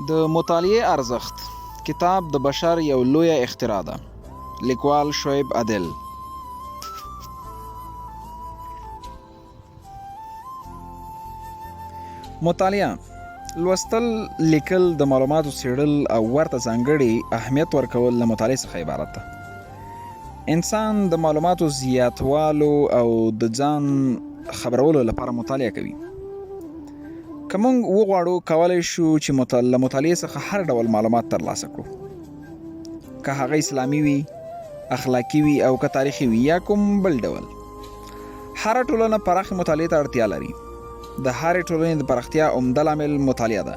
د مطالعې ارزښت کتاب د بشر یو لویه اختراع ده. لیکوال شعیب عادل. مطالعه لوستل، لیکل، د معلوماتو څېړل او ورته ځانګړي اهمیت ورکول له مطالعې څخه عبارت ده. انسان د معلوماتو زیاتوالو او د ځان خبرولو لپاره مطالعه کوي. که موږ وغواړو کولی شو چې له مطالعې څخه هر ډول معلومات ترلاسه کړو، که هغه اسلامي وي، اخلاقي وي او که تاریخي وي یا کوم بل ډول. هره ټولنه پراخې مطالعې ته اړتیا لري. د هرې ټولنې د پراختیا عمده لامل مطالعه ده.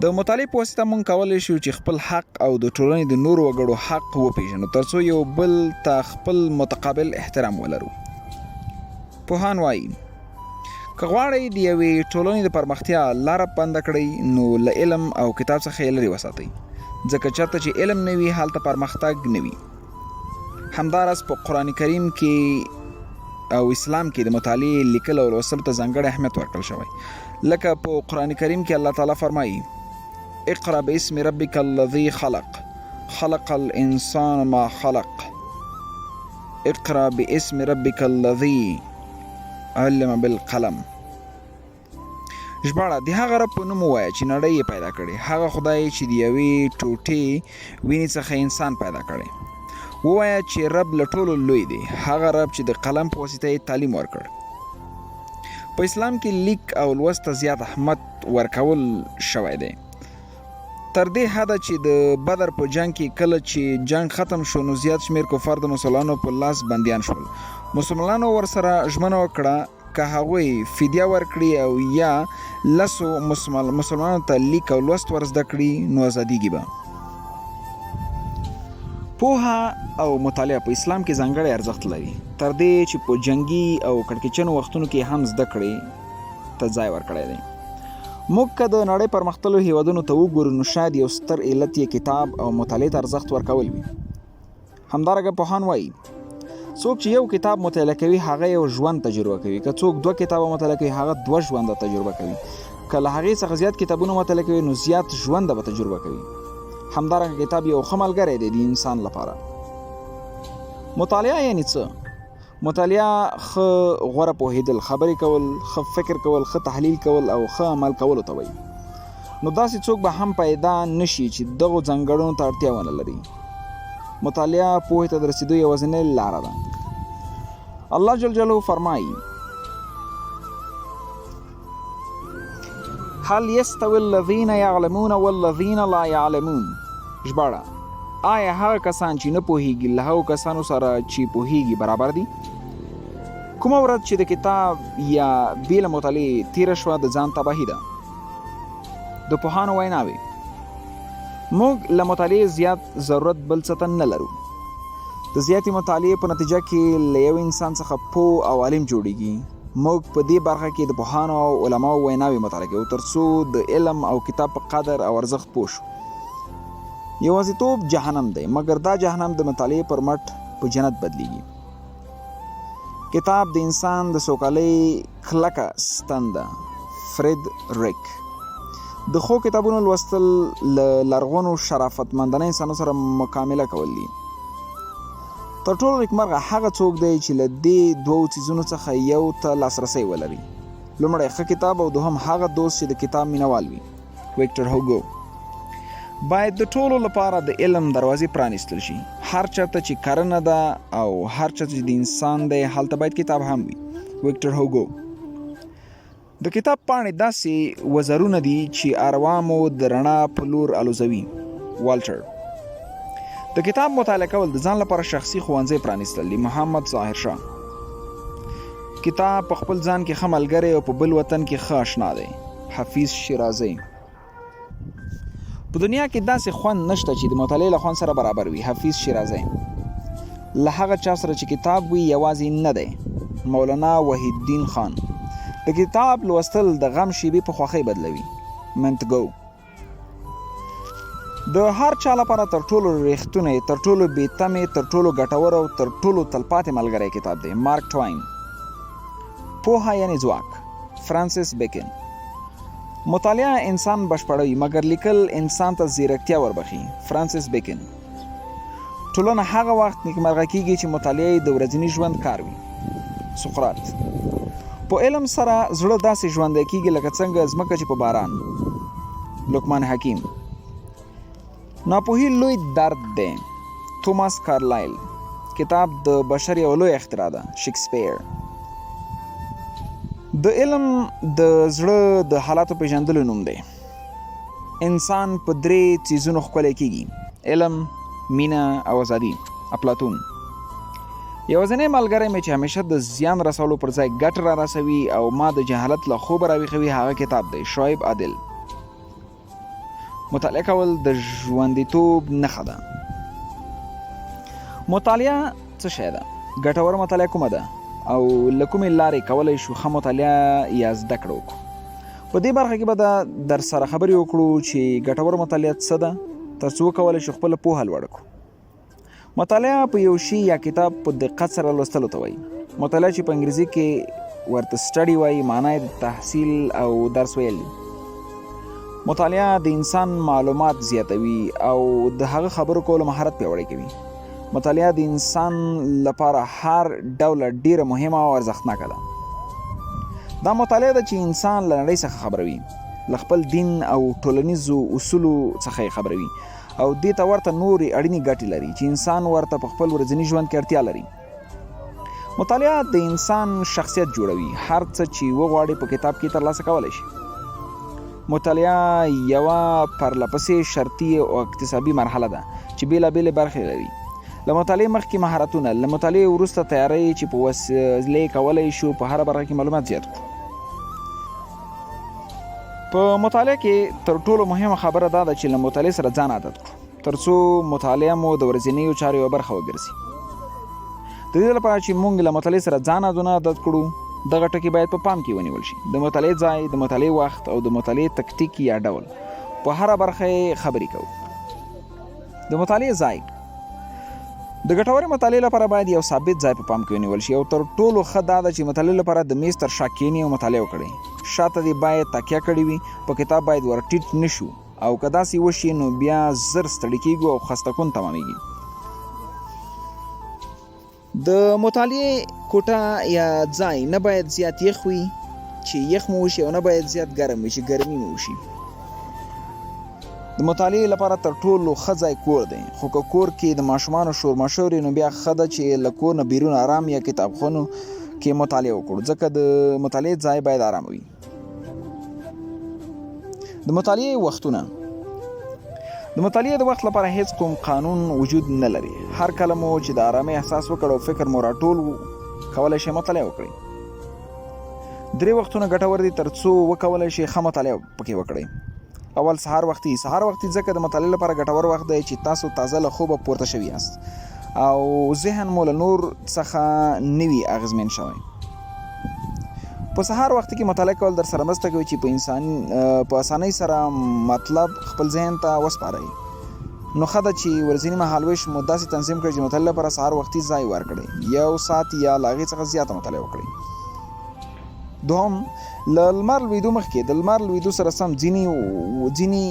د مطالعې په واسطه موږ کولی شو چې خپل حق او د ټولنې د نورو وګړو حق وپېژنو، ترڅو یو بل ته خپل متقابل احترام ولرو. پوهان وایي که غواړئ د یوې ټولنې د پرمختیا لاره بنده کړئ، نو له علم او کتاب څخه یې لرې وساتئ، ځکه چېرته چې علم نه وي هلته پرمختګ نه وي. همداراز په قرآن کریم کې او اسلام کې د مطالعې، لیکل او لوستلو ته ځانګړی اهمیت ورکړل شوی. لکه په قرآن کریم کې الله تعالی فرمایي: اقرأ باسم ربک الذی خلق، خلق الانسان ما خلق، اقرأ باسم ربک الذی علم بالقلم. ژباړه: د هغه رب په نوم ووایه چې نړۍ یې پیدا کړې، هغه خدای چې د یوې ټوټې وینې څخه انسان پیدا کړی. ووایه چې رب له ټولو لوی دی، هغه رب چې د قلم په واسطه یې تعلیم ورکړ. په اسلام کې لیک او لوست ته زیات اهمیت ورکول شوی دی، تر دې حده چې د بدر په جنگ کې کله چې جنگ ختم شو، نو زیات شمیر کفار د مسلمانانو په لاس بندیان شول. مسلمانانو ورسره ژمنه وکړه که هغوی فدیه ورکړي او یا لسو مسلمانانو ته لیک او لوست ور زده کړي، نو ازادیږي به. پوهه او مطالعه په اسلام کې ځانګړی ارزښت لري، تر دې چې په جنگي او کړکېچنو وختونو کې هم زده کړې ته ځای ورکړی دی. موږ که د نړۍ پرمختللو هیوادونو ته وګورو، نو شاید یو ستر علت یې کتاب او مطالعې ته ارزښت ورکول وي. همدارنګه پوهان وایي څوک چې یو کتاب مطالعه کوي هغه یو ژوند تجربه کوي، که څوک 2 کتابه مطالعه کوي هغه 2 ژونده تجربه کوي، که له هغې څخه زیات کتابونه مطالعه کوي نو زیات ژونده به تجربه کوي. همدارنګه کتاب یو ښه ملګری دی د انسان لپاره. مطالعه یعنی څه؟ مطالعه ښه غوره پوهېدل، خبرې کول، ښه فکر کول، ښه تحلیل کول او ښه عمل کولو ته وایي. نو داسې څوک به هم پیدا نشي چې دغو ځانګړنو ته اړتیا ونه لري. مطالعه پوهې ته د رسېدو یوازینۍ لاره ده. الله جل جلاله فرمایي: هل یستوی الذین یعلمون والذین لا یعلمون. ژباړه: آیا هغه کسان چې نه پوهیږي له هغو کسانو سره چې پوهیږي برابر دي؟ کومه ورځ چې د کتاب یا بې له مطالعې تېره شوه د ځان تباهي ده. د پوهانو ویناوې: موږ له مطالعې زیات ضرورت بل څه ته نه لرو. د زیاتې مطالعې په نتیجه کې له یو انسان څخه پوه او عالم جوړیږي. موږ په دې برخه کې د پوهانو او علماو ویناوې مطالعه کوو، ترڅو د علم او کتاب په قدر او ارزښت پوه شو. یوازیتوب جهنم دی، مګر دا جهنم د مطالعې پر مټ په جنت بدلیږي. کتاب د انسان د سوکالۍ کلکه ستن ده. فرید ریک. د ښو کتابونو لوستل له لرغونو شرافتمندانه انسانو سره مکامله کول دي. تر ټولو نیکمرغه هغه څوک دی چې له دې 2 څیزونو څخه یو ته لاسرسی ولري. لومړی ښه کتاب او دوهم هغه دوست چې د کتاب مینوال وي. ویکټر هوګو. باید د ټولو لپاره د علم دروازې پرانیستل شي. هر چېرته چې کرنه ده او هر چېرته چې د انسان دی هلته باید کتاب هم وي. ویکټر هوګو. د کتاب پاڼې داسې وزرونه دي چې اروا مو د رڼا په لور الوزوي. والټر. د کتاب مطالعه کول د ځان لپاره شخصي ښوونځی پرانیستل دي. محمد ظاهر شاه. کتاب په خپل ځان کې ښه ملګری او په بل وطن کې ښه اشنا دی. حفیظ شیرازی. په دنیا کې داسې خوند نشته چې د مطالعې له خوند سره برابر وي. حفیظ شیرازی. له هغه چا سره چې کتاب وي یوازې نه دی. مولانا وحید الدین خان. د کتاب لوستل د غم شیبې په خوښۍ بدلوي. منتګو. د هر چا لپاره تر ټولو ریښتونی، تر ټولو بېتمې، تر ټولو ګټور او تر ټولو تلپاتې ملګری کتاب دی. مارک ټواین. پوهه یعنی ځواک. فرانسیس بیکن. مطالعه انسان بشپړوي مګر لیکل انسان ته ځیرکتیا وربخي. فرانسیس بیکن. ټولنه هغه وخت نیکمرغه کیږي چې مطالعه د ورځني ژوند کار وي. سقراط. په علم سره زړه داسې ژوندی کیږي لکه څنګه ځمکه چې په باران. لقمان حکیم. ناپوهي لوی درد دی. توماس کارلایل. کتاب د بشر یو لوی اختراع ده. شکسپیر. د علم د زړه د حالاتو پیژندلو نوم دی. انسان په 3 څیزونو ښکلی کیږي: علم، مینه او ازادي. افلاطون. یوازینی ملګری مې چې همیشه د زیان رسولو پر ځای ګټه را رسوي او ما د جهالت له خوبه راویښوي هغه کتاب دی. شعیب عادل. مطالعه کول د ژوندیتوب نښه ده. مطالعه څه شی ده؟ ګټور مطالعه کومه ده او له کومې لارې کولی شو ښه مطالعه یا زده کړه وکړو؟ په دې برخه کې به در سره خبرې وکړو چې ګټور مطالعه څه ده تر څو وکولی شو خپله پوهه لوړه کړو. مطالعه په یو شي یا کتاب په دقت سره لوستلو ته وایي. مطالعه چې په انګریزي کې ورته سټډي وایي معنی د تحصیل او درس ویل دي. مطالعه د انسان معلومات زیاتوي او د هغه خبرو کولو مهارت پیاوړی کوي. مطالعه د انسان لپاره هر ډول ډیره مهمه او ارزښتناکه ده. دا مطالعه ده چې انسان له نړۍ څخه خبروي، له خپل دین او ټولنیزو اصولو څخه یې خبروي او دې ته ورته نورې اړینې ګټې لري چې انسان ورته په خپل ورځني ژوند کې اړتیا لري. مطالعه د انسان شخصیت جوړوي. هر څه چې وغواړي په کتاب کې ترلاسه کولی شي. مطالعه یوه پرلپسې شرطي او اکتسابي مرحله ده چې بېلابېلې برخې لري. له مطالعې مخکې مهارتونه، له مطالعې وروسته تیاری چې په وسیلې کولی شو په هره برخه کې معلومات زیات کړو. په مطالعه کې تر ټولو مهمه خبره دا ده چې له مطالعې سره ځان عادت کړو تر څو مطالعه مو د ورځنیو چارو یوه برخه وګرځي. د دې لپاره چې موږ له مطالعې سره ځان عادت کړو دغه ټکي باید په پام کې ونیول شي. د مطالعې ځای، د مطالعې وخت او د مطالعې تکتیک یا ډول په هره برخه یې خبرې کوو. د مطالعې ځای د ګټورې مطالعې لپاره باید یو ثابت ځای په پام کې ونیول شي او تر ټولو ښه دا ده چې مطالعې لپاره د میز تر شا کښېني او مطالعه وکړئ. شاته دې باید تکیه کړې وي، په کتاب باید ور ټیټ نه شو او که داسې وشي نو بیا زر ستړي کېږو او خسته کن تمامیږي. د مطالعې کوټه یا ځای نه باید زیات یخ وي چې یخ مو وشي او نه باید زیات ګرم وي چې ګرمي مو وشي. د مطالعې لپاره تر ټولو ښه ځای کور دی، خو که کور کې د ماشومانو شورماشور نو بیا ښه ده چې له کور نه بیرون آرام یا کتابخانو کې مطالعه وکړو ځکه د مطالعې ځای باید آرام وي. د مطالعې وختونه. د مطالعې د وخت لپاره هیڅ کوم قانون وجود نه لري. هر کله مو چې د آرامۍ احساس وکړ او فکر مو راټول کولی شئ مطالعه وکړئ. 3 وختونه ګټور دي تر څو وکولی شئ ښه مطالعه پکې وکړئ. اول سهار وختي ځکه د مطالعې لپاره ګټور وخت دی چې تاسو تازه له خوبه پورته شوي یاست او ذهن مو له نور څخه نوي اغیزمن شوی. په سهار وخت کې مطالعه کول در سره مرسته کوي چې په اسانۍ سره مطلب خپل ذهن ته وسپارئ. نو ښه ده چې ورځني مهالویش مو داسې تنظیم کړئ چې مطالعې لپاره سهار وختي ځای ورکړئ. 1 ساعت یا له هغې څخه زیاته مطالعه وکړئ. دوهم، له لمر لوېدو مخکې د لمر لوېدو سره سم ځینې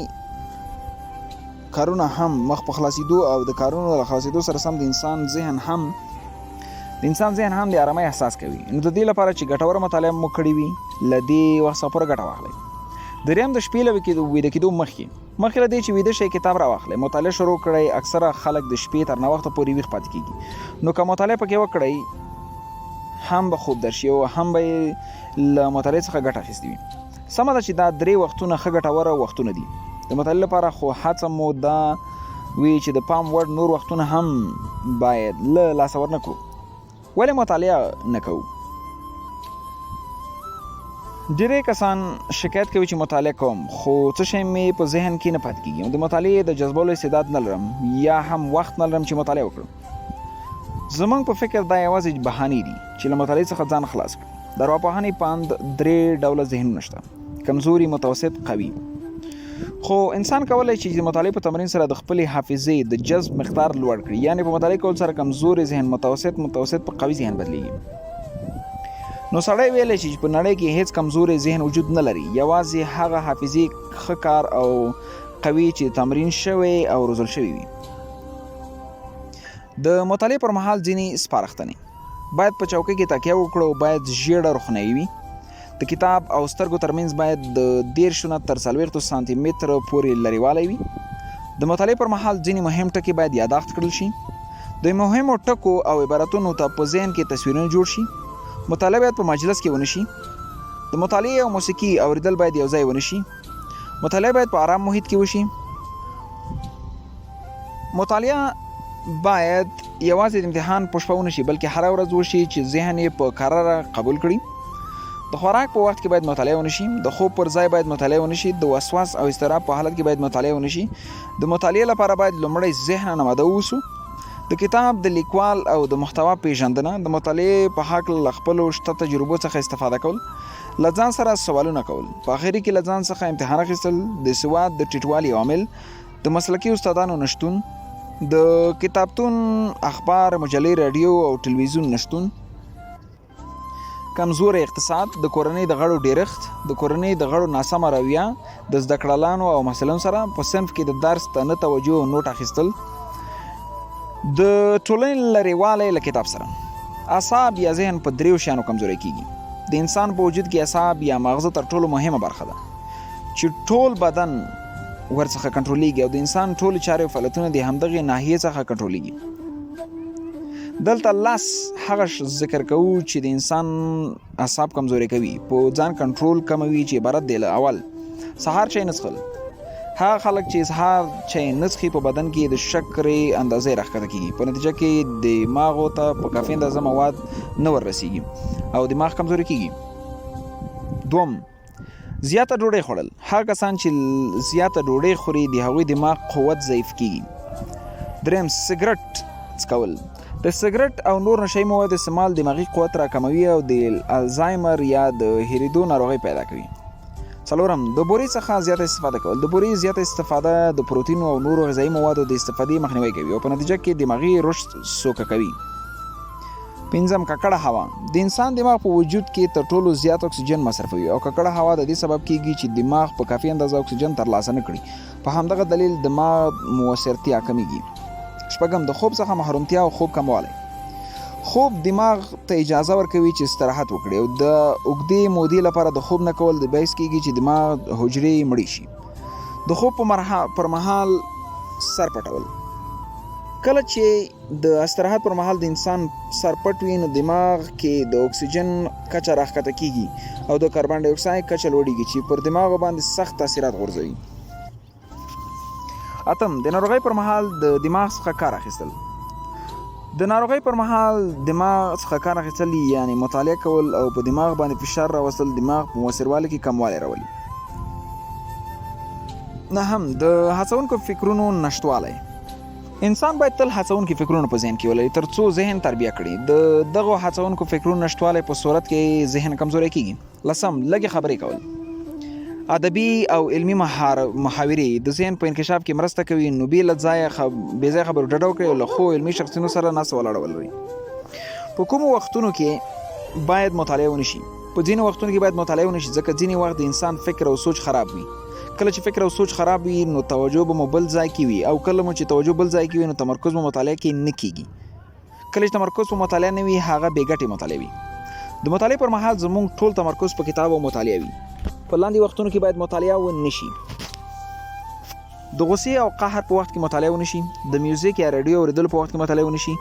کارونه هم مخ په خلاصېدو او د کارونو له خلاصېدو سره سم د انسان ذهن هم د آرامۍ احساس کوي. نو د دې لپاره چې ګټوره مطالعه مو کړې وي له دې وخت څخه پوره ګټه واخلئ. دریم، د شپې له ویده کېدو مخکې له دې چې ویده شئ کتاب راواخلئ، مطالعه شروع کړئ. اکثره خلک د شپې تر ناوخته پورې ویښ پاتې کېږي. نو که مطالعه پکې وکړئ هم به خوب درشي او هم به له مطالعې څخه ګټه اخیستې وي. سمه ده چې دا 3 وختونه ښه ګټوره وختونه دي د مطالعې لپاره، خو هڅه مو دا وي چې د پام وړ نور وختونه هم باید له لاسه ورنه کړو. ولې مطالعه نه کوو؟ ډېری کسان شکایت کوي چې مطالعه کوم خو څه شی مې په ذهن کې نه پاتې کېږي. د مطالعې د جذبولو استعداد نه لرم یا هم وخت نه لرم چې مطالعه وکړم. زمونږ په فکر دا یوازې بهانې دي چې له مطالعې څخه ځان خلاص کړو. د ارواپوهنې په اند 3 ډوله ذهنونه شته: کمزوري، متوسط، قوي. خو انسان کولی شي چې د مطالعې په تمرین سره د خپلې حافظې د جذب مقدار لوړ کړي. یعنې په مطالعې کول سره کمزوري ذهن متوسط په قوي ذهن بدلیږي. نو سړی ویلی چې په نړۍ کې هیڅ کمزوری ذهن وجود نه لري، یوازې هغه حافظې ښه کار او قوي چې تمرین شوی او روزل شوی وي. د مطالعې پر مهال ځینې سپارښتنې: باید په چوکۍ کې تکیه وکړو، باید ژیړه روښنایي وي، د کتاب او سترګو ترمنځ باید د 30 نه تر 40 سانتي متر پورې لرېوالی وي. د مطالعې پر مهال ځینې مهم ټکي باید یاداښت کړل شي. د مهمو ټکو او عبارتونو ته په ذهن کې تصویرونه جوړ شي. مطالعه باید په مجلس کې ونه شي. د مطالعې او موسیقي اوریدل باید یو ځای ونه شي. مطالعه باید په آرام محیط کې وشي. مطالعه باید یوازې د امتحان په شپه ونه شي، بلکې هره ورځ وشي چې ذهن یې په کراره قبول کړي. د خوراک په وخت کې باید مطالعه ونه شي. د خوب پر ځای باید مطالعه ونه شي. د وسواس او اضطراب په حالت کې باید مطالعه ونه شي. د مطالعې لپاره باید لومړی ذهن آماده ووسو. د کتاب د لیکوال او د محتوا پیژندنه، د مطالعې په هکله له خپلو شته تجربو څخه استفاده کول، له ځان سره سوالونه کول، په اخري کې له ځان څخه امتحان اخیستل، د سواد د ټیټوالي عامل، د مسلکي استادانو نشتون، د کتابتون، اخبار، مجلې، رادیو او تلویزیون نشتون، کمزور اقتصاد، د کورنۍ د غړو ډیرښت، د کورنۍ د غړو ناسمه رویه، د زده کړالانو او محصلینو سره په صنف کې د درس ته نه توجه او نوټ اخیستل، د ټولنې لرېوالی له کتاب سره. اعصاب یا ذهن په 3 شیانو کمزوری کیږي. د انسان په وجود کې اعصاب یا مغزه تر ټولو مهمه برخه ده چې ټول بدن ورڅخه کنټرولېږي او د انسان ټول چارې او فعالیتونه د همدغې ناحیې څخه کنټرولېږي. دلته لاس هغه ذکر کوو چې د انسان اعصاب کمزوري کوي، په ځان کنټرول کموي، چې عبارت دی له اول سهار چای نه څښل. هغه خلک چې سهار چای نه څښي په بدن کې د شکرې اندازه راښکته کیږي، په نتیجه کې دماغو ته په کافي اندازه مواد نه وررسیږي او دماغ کمزوري کیږي. دوم، زیاته ډوډۍ خوړل. هغه کسان چې زیاته ډوډۍ خوري د هغوی دماغ قوت ضعیف کیږي. دریم، سګرټ څکول. د سګرټ او نور نشهیي مواد استعمال دماغي قوت راکموي او د الزایمر یا د هیریدو ناروغۍ پیدا کوي. څلورم، د بورې څخه زیاته استفاده کول. د بورې زیاته استفاده د پروتینو او نورو غذایي موادو د استفادې مخنیوی کوي او په نتیجه کې دماغي رشد سوکه کوي. پنځم، ککړه هوا. د انسان دماغ په وجود کې تر ټولو زیات اکسیجن مصرفوي او ککړه هوا د دې سبب کیږي چې دماغ په کافي اندازه اکسیجن ترلاسه نه کړي. په همدغه دلیل دماغ موثرتیا کمیږي. شپږم، د خوب څخه محرومتیا او خوب کموالی. خوب دماغ ته اجازه ورکوي چې استراحت وکړي او د اوږدې مودې لپاره د خوب نه کول د باعث کیږي چې دماغ حجرې مړې شي. د خوب پر مهال سر پټول. کله چې د استراحت پر مهال د انسان سر پټ وي نو دماغ کې د اکسیجن کچه راښکته کیږي او د کاربن ډای اکساید کچه لوړیږي چې پر دماغ باندې سخت تاثیرات غورځوي. اتم، د ناروغۍ پر مهال د دماغ څخه کار اخیستل. د ناروغۍ پر مهال دماغ څخه کار اخیستل یعنی مطالعه کول او په دماغ باندې فشار راوستل دماغ په موثروالي کې کموالی راولي. نهم، د هڅونکو فکرونو نشتوالی. انسان باید تل هڅونکي فکرونه په ذهن کې ولري تر څو ذهن تربیه کړي. د دغو هڅونکو فکرونو نشتوالی په صورت کې ذهن کمزوری کیږي. لسم، لږې خبرې کول. ادبي او علمي محاورې د ذهن په انکشاف کې مرسته کوي، نو بې له ځایه خبرو ډډه وکړئ او له ښو علمي شخصیتونو سره ناسته ولاړه ولرئ. په کومو وختونو کې باید مطالعه ونه شي؟ په ځینو وختونو کې باید مطالعه ونه شي ځکه ځینې وخت د انسان فکر او سوچ خراب وي. کله چې فکر او سوچ خراب وي نو توجه به مو بل ځای کې وي او کله مو چې توجه بل ځای کې وي نو تمرکز مو مطالعه کې نه کیږي. کله چې تمرکز په مطالعه نه وي هغه بې ګټې مطالعه وي. د مطالعې پر مهال زموږ ټول تمرکز په کتاب او مطالعه وي. په لاندې وختونو کې باید مطالعه ونه شي. د غصې او قهر په وخت کې مطالعه ونه شي. د میوزیک یا رادیو اوریدلو په وخت کې مطالعه ونه شي.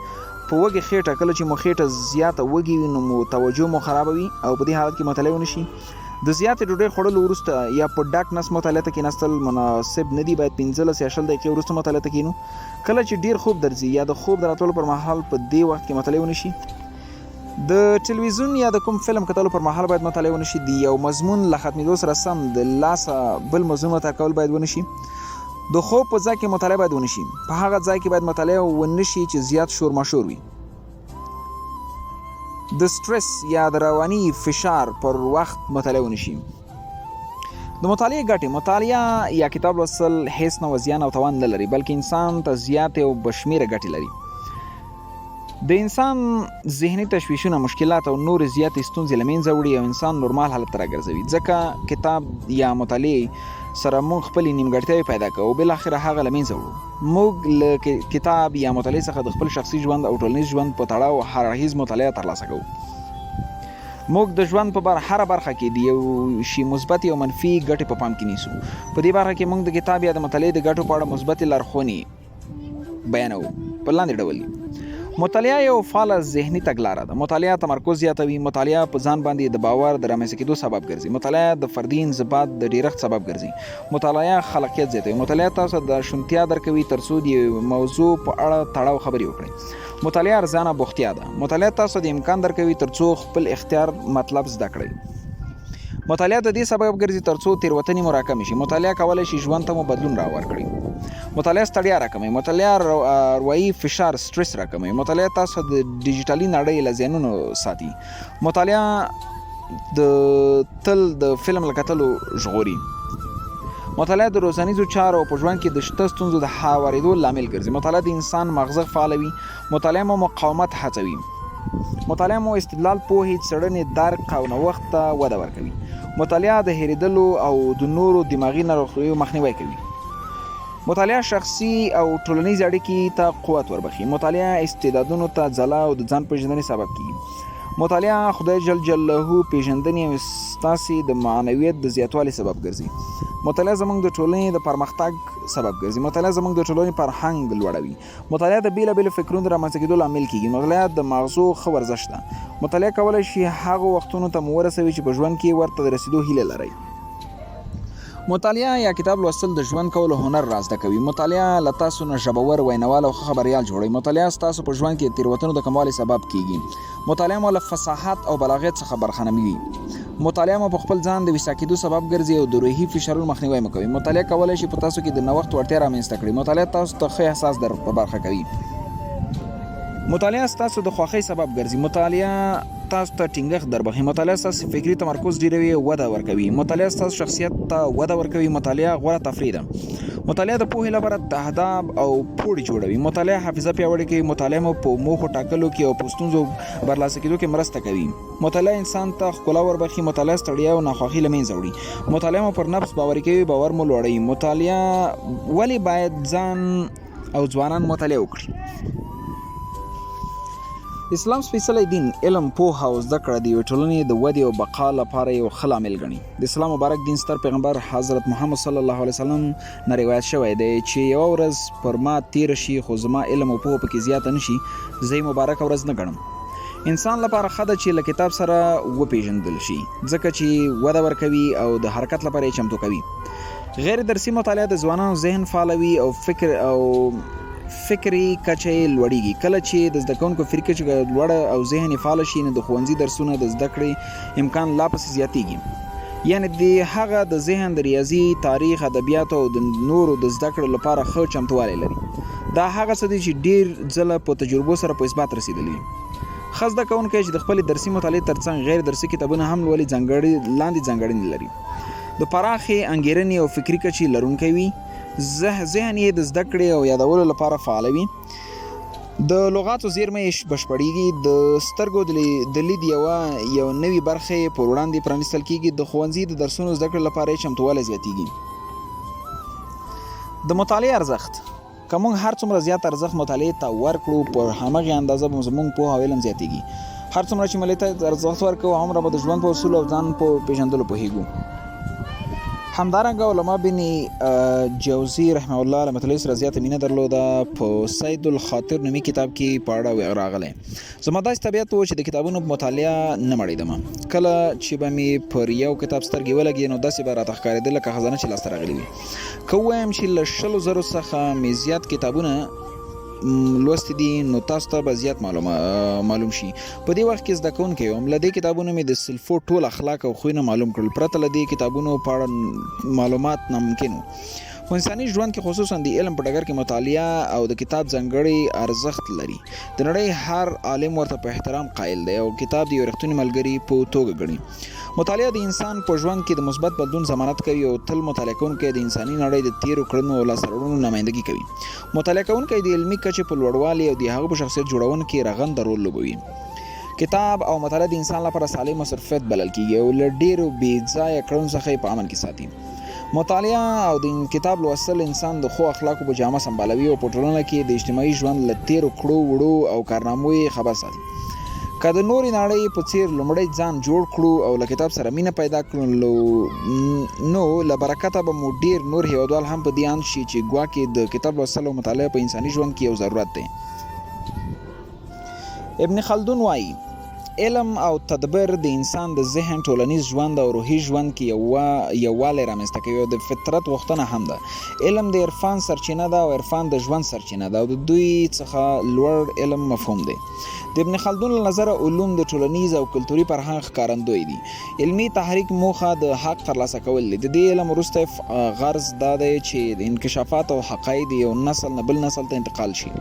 په وږې خېټه کله چې مو خېټه زیاته وږې وي نو مو توجه مو خرابوي او په دې حالت کې مطالعه ونه شي. د زیاتې ډوډۍ خوړلو وروسته یا په ډاک نس مطالعه ته کېناستل مناسب نه دي. باید 15 یا 20 دقیقې وروسته مطالعه ته کېنو. کله چې ډیر خوب درځي یا د خوب د راتلو پر مهال په دې وخت کې مطالعه ونه شي. د ټلویزیون یا د کوم فلم کتلو پر مهال باید مطالعه ونه شي. د یو مضمون له ختمېدو سره سم د لاسه بل مضمون مطالعه کول باید ونه شي. د خوب په ځای کې مطالعه باید ونه شي. په هغه ځای کې باید مطالعه ونه شي چې زیات شور ماشور وي. د سټرس یا د رواني فشار پر وخت مطالعه ونه شي. د مطالعې ګټې: مطالعه یا کتاب لوستل هیڅ نه زیان او توان نه لري بلکې انسان ته زیاتې او بشمیره ګټې لري. د انسان ذهني تشویشونه، مشکلات او نور زیاتې ستونزې له منځه وړي او انسان نورمال حالت ته راګرځوي. ځکه کتاب یا مطالعې سره موږ خپلې نیمګړتیاوې پیدا کوو او بالاخره هغه له منځه وړو. موږ له کتاب یا مطالعې څخه د خپل شخصي ژوند او ټولنیز ژوند په تړاو هر اړخیز مطالعه ترلاسه کوو. موږ د ژوند په هره برخه کې د یو شي مثبت او منفي ګټې په پام کې نیسو. په دې برخه کې موږ د کتاب یا د مطالعې د ګټو په اړه مثبتې لارښوونې بیانوو په لاندې ډول. مطالعه یو فعاله ذهني تګلاره ده. مطالعه تمرکز زیاتوي. مطالعه په ځان باندې د باور د رامنځته کېدو سبب ګرځي. مطالعه د فردي انضباط د ډیرښت سبب ګرځي. مطالعه خلاقیت زیاتوي. مطالعه تاسو د شونتیا درکوي ترڅو د موضوع په اړه تړاو خبرې وکړئ. مطالعه ارزانه بوختیا ده. مطالعه تاسو د امکان درکوي ترڅو خپل اختیار مطلب زده کړئ. مطالعه د دې سبب ګرځي ترڅو تیروتنې مو راکمې شي. مطالعه کولی شي ژوند ته مو بدلون راوړي. مطالعه ستړیا راکموي. مطالعه روایي فشار سټرس راکموي. مطالعه تاسو د ډیجیټالي نړۍ له زیانونو ساتي. مطالعه تل د فلم له کتلو ژغوري. مطالعه د روزانیزو چارو په ژوند کې د شته ستونزو د هوارېدو لامل ګرځي. مطالعه د انسان مغزه فعالوي. مطالعه مو مقاومت هڅوي. مطالعه مو استدلال، پوهې، څېړنې، درک او نوښت ته وده ورکوي. مطالعه د هېرېدلو او د نورو دماغي ناروغیو مخنیوی کوي. مطالعه شخصي او ټولنیز اړیکې ته قوت وربخي. مطالعه استعدادونو ته ځلا او د ځان پیژندنې سبب کیږي. مطالعه خدای جل جلاله پیژندنې او ستاسې د معنویت د زیاتوالي سبب ګرځي. مطالعه زموږ د ټولنې د پرمختګ سبب ګرځي. مطالعه زموږ د ټولنې فرهنګ لوړوي. مطالعه د بیلابیلو فکرونو د رامنځته کېدو لامل کیږي. مطالعه د مغزو ښه ورزش ده. مطالعه کولی شي هغو وختونو ته مو ورسوي چې په ژوند کې ورته د رسیدو هیله لرئ. مطالعه یا کتاب لوستل د ژوند کولو هنر را زده کوي. مطالعه له تاسو نه ژبور، وینوال او ښه خبریال جوړوي. مطالعه ستاسو په ژوند کې د تېروتنو د کموالي سبب کیږي. مطالعه مو له فصاحت او بلاغت څخه برخنوي. مطالعه مو په خپل ځان د وسع کېدو سبب ګرځي او د روحي فشارونو مخنیوی مو کوي. مطالعه کولی شي په تاسو کې د نوښت وړتیا رامنځته کړي. مطالعه تاسو ته ښه احساس در په برخه کوي. مطالعه ستاسو د خوښۍ سبب ګرځي. مطالعه تاسو ته ټینګښت دربخي. مطالعه ستاسو فکري تمرکز ډیروي او وده ورکوي. مطالعه ستاسو شخصیت ته وده ورکوي. مطالعه غوره تفریح ده. مطالعه د پوهې لپاره تهداب او پوړ جوړوي. مطالعه حافظه پیاوړې کوي. مطالعه مو په موخو ټاکلو کې او په ستونزو برلاسه کېدو کې مرسته کوي. مطالعه انسان ته ښکلا وربخي. مطالعه ستړیا او ناخوښي له منځه وړي. مطالعه مو پر نفس باوري کوي. باور مو لوړوي. مطالعه ولې باید ځان او ځوانان مطالعه وکړي؟ اسلام سپېڅلی دین علم، پوهه او زده کړه د یوې ټولنې د ودې او بقا لپاره یو ښه لامل ګڼي. د اسلام مبارک دین ستر پیغمبر حضرت محمد صلی الله علیه وسلم نه روایت شوی دی چې یوه ورځ پر ما تېره شي خو زما علم او پوهه پکې زیاته نه شي، زه یې مبارکه ورځ نه ګڼم. انسان لپاره ښه ده چې له کتاب سره وپېژندل شي، ځکه چې وده ورکوي او د حرکت لپاره یې چمتو کوي. غیر درسي مطالعه د ځوانانو ذهن فعالوي او فکري کچه یې لوړیږي. کله چې د زده کوونکو فکري کچه لوړه او ذهن یې فعاله شي، نو د ښوونځي درسونه د زده کړې امکان لا پسې زیاتیږي. یعنې د هغه د ذهن د ریاضي، تاریخ، ادبیاتو او د نورو د زده کړې لپاره ښه چمتووالی لري. دا هغه څه دی چې ډېر ځله په تجربو سره په اثبات رسېدلي وي. ښه زده کوونکی چې د خپلې درسي مطالعې ترڅنګ غیر درسي کتابونه هم لولي لاندې ځانګړنې لري. د پراخې انګیرنې او فکري کچې لرونکی وي. ذهن یې د زده کړې او یادولو لپاره فعالوي. د لغاتو زیرمه یې بشپړېږي. د سترګو د لید یو نوې برخه یې پر وړاندې پرانیستل کېږي. د ښوونځي د درسونو زده کړې لپاره یې چمتووالی زیاتېږي. د مطالعې ارزښت. که موږ هر څومره زیات ارزښت مطالعې ته ورکړو، په همغې اندازه به زموږ پوهه او علم زیاتېږي. هر څومره چې مطالعې ته ارزښت ورکوو، هومره به د ژوند په اصولو او ځان په پېژندلو پوهېږو. همدارنګه علما بن جوزي رحمه الله له مطالعې سره زیاته مینه درلوده. په سید الخاطر نومي کتاب کې په اړه راغلی: زما داسې طبیعت و چې د کتابونو په مطالعه نه مړېدم. کله چې به مې پر یو کتاب سترګې ولګي، نو داسې به راته ښکارېده لکه خزانه چې لاسته راغلي وي. که ووایم چې له 100,000 څخه مې زیات کتابونه لوستي دي، نو تاسو ته به زیات معلوم شي. په دې وخت کې زده کوونکی وم. له دې کتابونو مې د سلفو ټول اخلاق او خویونه معلوم کړل. پرته له دې کتابونو په اړه معلومات ناممکن و. په انساني ژوند کې خصوصا د علم په ډګر کې مطالعه او د کتاب ځانګړی ارزښت لري. د نړۍ هر عالم ورته په احترام قایل دی او کتاب د یو رښتوني ملګري په توګه ګڼي. مطالعه د انسان په ژوند کې د مثبت بدلون ضمانت کوي او تل مطالعه کوونکی د انساني نړۍ د تیرو کړنو او لاسته راوړنو نمایندګي کوي. مطالعه کوونکی د علمي کچې په لوړوالي او د هغه په شخصیت جوړونه کې رغنده رول لوبوي. کتاب او مطالعه د انسان لپاره سالم مصروفیت بلل کېږي او له ډېرو بې ځایه کړنو څخه یې په امن کې ساتي. مطالعه او د کتاب لوستل انسان د ښو اخلاقو په جامه سمبالوي او په ټولنه کې د اجتماعي ژوند له تیرو کړو وړو او کارنامو یې خبر ساتي. که د نورې نړۍ په څیر لومړی ځان جوړ کړو او له کتاب سره مینه پیدا کړو نو له برکته به مو ډېر نور هیوادوال هم په دې اند شي چې ګواکې د کتاب لوستل او مطالعه په انساني ژوند کې یو ضرورت دی. ابن خلدون وایي علم او تدبر د انسان د ذهن، ټولنیز ژوند او روحي ژوند کې یووالی رامنځته کوي او د فطرت غوښتنه هم ده. علم د عرفان سرچینه ده او عرفان د ژوند سرچینه ده او د دوی څخه لوړ علم مفهوم دی. د ابن خلدون له نظره علوم د ټولنیز او کلتوري فرهنګ ښکارندوی دي. علمي تحریک موخه د حق ترلاسه کول دي. د دې علم وروستی غرض دا دی چې د انکشافات او حقایق د یو نسل نه بل نسل ته انتقال شي.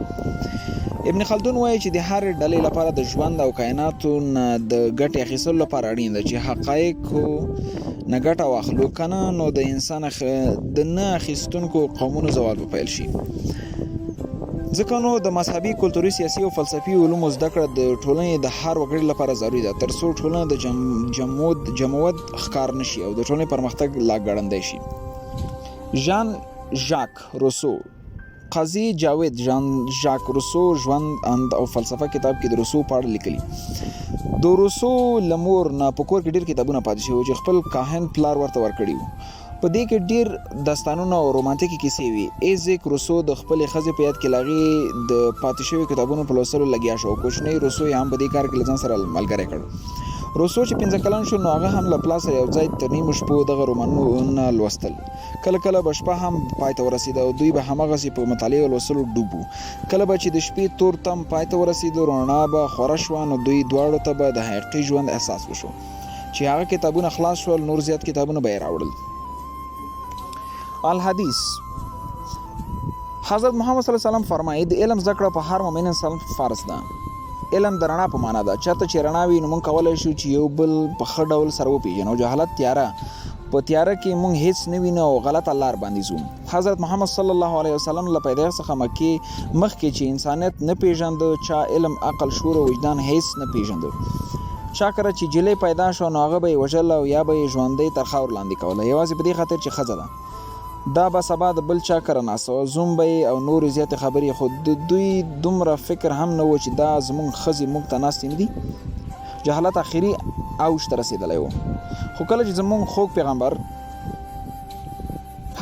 ابن خلدون وایي چې د هرې ډلې لپاره د ژوند او کائناتو نه د ګټې اخیستلو لپاره اړین ده چې حقایقو نه ګټه واخلو، که نه نو د انسان د نه اخیستونکو قومونو زوال به پیل شي. ځکه نو د مذهبي، کلتوري، سیاسي او فلسفي علومو زده کړه د ټولنې د هر وګړي لپاره ضروري ده ترڅو ټولنه د جمود ښکار نشي او د ټولنې پرمختګ لا ګړندی شي. ژان ژاک روسو قاضي جاوید ژان ژاک روسو ژوند او فلسفه کتاب کې د روسو په اړه لیکلي. د روسو له مور نه په کور کې ډېر کتابونه پاتې شوي چې خپل کاهن پلار ورته ورکړي وو. په دې کې ډېر داستانونه او رومانتیکي کیسې وي. ایزیک روسو د خپلې ښځې په یاد کې له هغې د پاتې شوي کتابونو په لوستلو لګیا شو او کوچنی روسو یې هم په دې کار کې له ځان سره ملګری کړ. روسو چې 15 کلن شو نو هغه هم له پلار سره یو ځای تر نیمو شپو دغه رومانونه لوستل. کله کله به شپه هم پای ته ورسېده او دوی به هماغسې په مطالعې او لوستلو ډوب وو. کله به چې د شپې تور تم پای ته ورسېده، رڼا به خوره شوه، نو دوی دواړو ته به د حقیقي ژوند احساس وشو. چې هغه کتابونه خلاص شول، نور زیات کتابونه به یې راوړل. الحدیث حضرت محمد صلی الله علیه وسلم فرمایي د علم زده کړه په هر مؤمن انسان فرض ده. علم د رڼا په معنا ده. چېرته چې رڼا وي نو موږ کولی شو چې یو بل په ښه ډول سره وپېژنو او جهالت تیاره په تیاره کې موږ هیڅ نه وینو او غلطه لار باندې ځو. حضرت محمد صلی الله علیه وسلم له پیدایښت څخه مخکې چې انسانیت نه پېژنده، چا علم، عقل، شعور او وجدان هیڅ نه پېژنده. چا کره چې جلۍ پیدا شو نو هغه به یې وژل او یا به یې ژوندۍ تر خاور لاندې کوله، یوازې په دې خاطر چې ښځه ده. دا به سبا د بل چا کره ناسته او زوم به یې او نورې زیاتې خبرې، خو د دوی دومره فکر هم نه و چې دا زموږ ښځې موږ ته ناستې نه دي. جهالت آخري اوج ته رسېدلی و. خو کله چې زموږ خوږ پیغمبر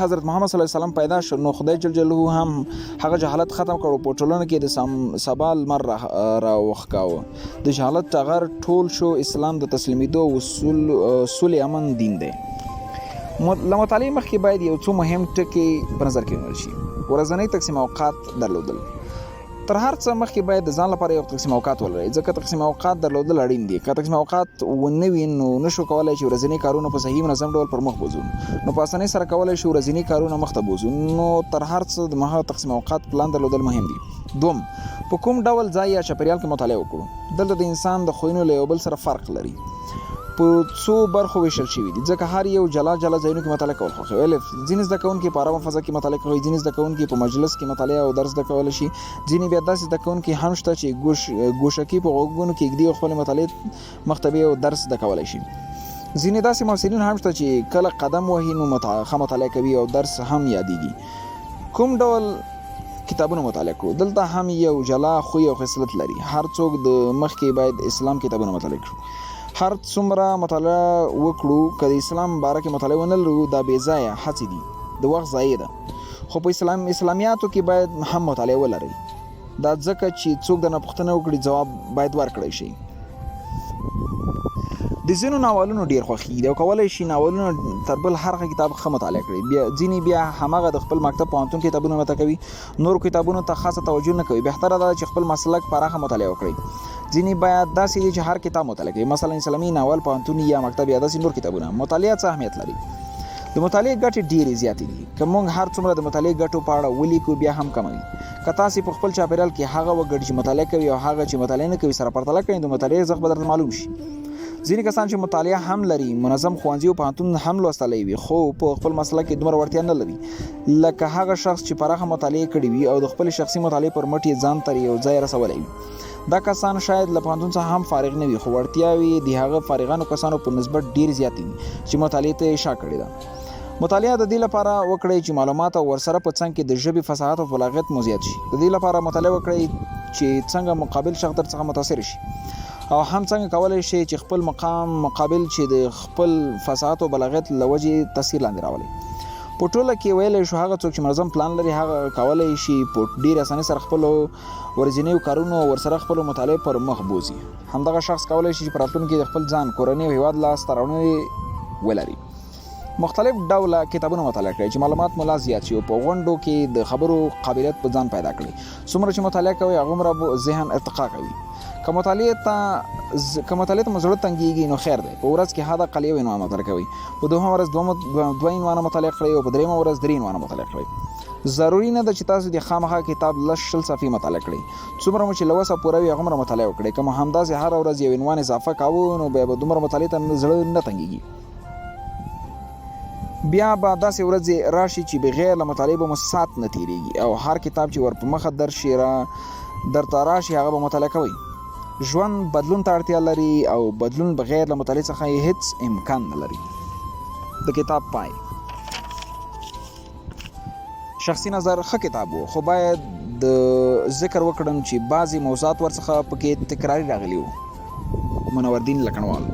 حضرت محمد صلی الله علیه وسلم پیدا شو نو خدای جل جلاله هم هغه جهالت ختم کړ او په ټولنه کې د سبا لمر راوښکاوه. د جهالت ټغر ټول شو. اسلام د تسلیمېدو اصول امن دین دی. له مطالعې مخکې باید یو څو مهم ټکي په نظر کې ونیول شي. ورځنی تقسیم اوقات درلودل. تر هر څه مخکې باید د ځان لپاره یو تقسیم اوقات ولرئ، ځکه تقسیم اوقات درلودل اړین دي. که تقسیم اوقات ونه وي نو نشو کولی چې ورځني کارونه په صحیح منظم ډول پر مخ بوځو. نو په اسانۍ سره کولی شو ورځني کارونه مخ ته بوځو. نو تر هر څه د مهمه تقسیم اوقات پلان درلودل مهم دي. دوم، په کوم ډول ځای یا چاپیریال کې مطالعه وکړو. دلته د انسان د خویونو له یو بل سره فرق لري. په څو برخو ویشل شوي دي، ځکه هر یو جلا جلا ځایونو کې مطالعه کول خوښوي. ځینې زده کوونکي په ارامه فضا کې مطالعه کوي، ځینې زده کوونکي په مجلس کې مطالعه او درس زده کولی شي، ځینې بیا داسې زده کوونکي هم شته چې ګوشکي په غوږونو کې ږدي او خپلې مطالعې مختبې او درس زده کولی شي. ځینې داسې محصلین هم شته چې کله قدم وهي نو ښه مطالعه کوي او درس هم یادېږي. کوم ډول کتابونه مطالعه کړو. دلته هم یو جلا خوی او خصلت لري. هر څوک د مخکې باید اسلام کتابونه مطالعه کړو. هر څومره مطالعه وکړو، که د اسلام باره کې مطالعه ونه لرو، دا بې ځایه هڅې دي، د وخت ضایع ده. خو په اسلامیاتو کې باید هم مطالعه ولرئ. دا ځکه چې څوک درنه پوښتنه وکړي جواب باید ورکړی شي. د ځینو ناولونو ډېر خوښیږي او کولی شي ناولونه تر بل هر کتاب ښه مطالعه کړي. ځینې بیا هماغه د خپل مکتب پوهنتون کتابونه مطالعه کوي، نورو کتابونو ته خاصه توجه نه کوي. بهتره ده چې خپل مسلک پراخه مطالعه وکړي. ځینې باید داسې دي چې هر کتاب مطالعه کوي، مثلا اسلامي ناول، پوهنتون یا مکتب یا داسې نور کتابونه. مطالعه څه اهمیت لري؟ د مطالعې ګټې ډېرې زیاتې دي. که موږ هر څومره د مطالعې ګټو په اړه ولیکو بیا هم کم وي. که تاسې په خپل چاپېریال کې هغه وګړي چې مطالعه کوي او هغه چې مطالعه نه کوي سره پرتله کړئ، د مطالعې ارزښت به درته معلوم شي. ځینې کسان چې مطالعه هم لري، منظم ښوونځي او پوهنتون هم لوستلی وي، خو په خپل مسله کې دومره وړتیا نه لري لکه هغه شخص چې پراخه مطالعه کړې وي او د خپلې شخصي مطالعې پر مټ یې ځان تر یو ځای رسولی وي. دا کسان شاید له پوهنتون څخه هم فارغ نه وي، خو وړتیاوې د هغه فارغانو کسانو په نسبت ډېر زیاتې وي چې مطالعې ته یې شا کړې ده. مطالعه د دې لپاره وکړئ چې معلومات او ورسره په څنګ کې د ژبې فصاحت او بلاغت مو زیات شي. د دې لپاره مطالعه وکړئ چې څنګه مقابل شخص در څخه متاثر شي، او هم څنګه کولی شي چې خپل مقام مقابل چې د خپل فصاحت او بلاغت له وجې تاثیر لاندې راولي. په ټوله کې ویلی شو هغه څوک چې منظم پلان لري هغه کولی شي په ډېر اسانۍ سره خپلو ورځنیو کارونو او ورسره خپلو مطالعې پر مخ بوځي. همدغه شخص کولی شي چې په راتلونکي کې د خپل ځان، کورنۍ او هېواد لاسته راوړنې ولري. مختلف ډوله کتابونه مطالعه کړئ چې معلومات مو لا زیات شي او په غونډو کې د خبرو قابلیت په ځان پیدا کړئ. څومره چې مطالعه کوئ هغومره ذهن ارتقا کوي. که مطالعې ته مو زړه تنګېږي نو خیر دی، په ورځ کې حد اقل 1 عنوان مطالعه کوئ، په دوهمه ورځ 2 عنوانه مطالعه کړئ او په دریمه ورځ 3 عنوانه مطالعه کړئ. ضروري نه ده چې تاسو د خامخا کتاب 10 صفحې مطالعه کړئ. څومره مو چې له وسه پوره وي هغومره مطالعه وکړئ. که مو همداسې هره ورځ 1 عنوان اضافه کاوه نو بیا به دومره مطالعې ته زړه نه تنګېږي. بیا به داسې ورځې راشي چې بغیر له مطالعې به مو ساعت نه تېرېږي او هر کتاب چې ور په مخه درته راشي هغه به مطالعه کوئ. ژوند بدلون ته اړتیا لري او بدلون بغیر له مطالعې څخه هیڅ امکان نه لري. د کتاب پای. شخصي نظر ښه کتاب و، خو باید د ذکر وکړم چې بعضې موضوعات ورڅخه پکې تکراري راغلي وو. منوردین لکنوال.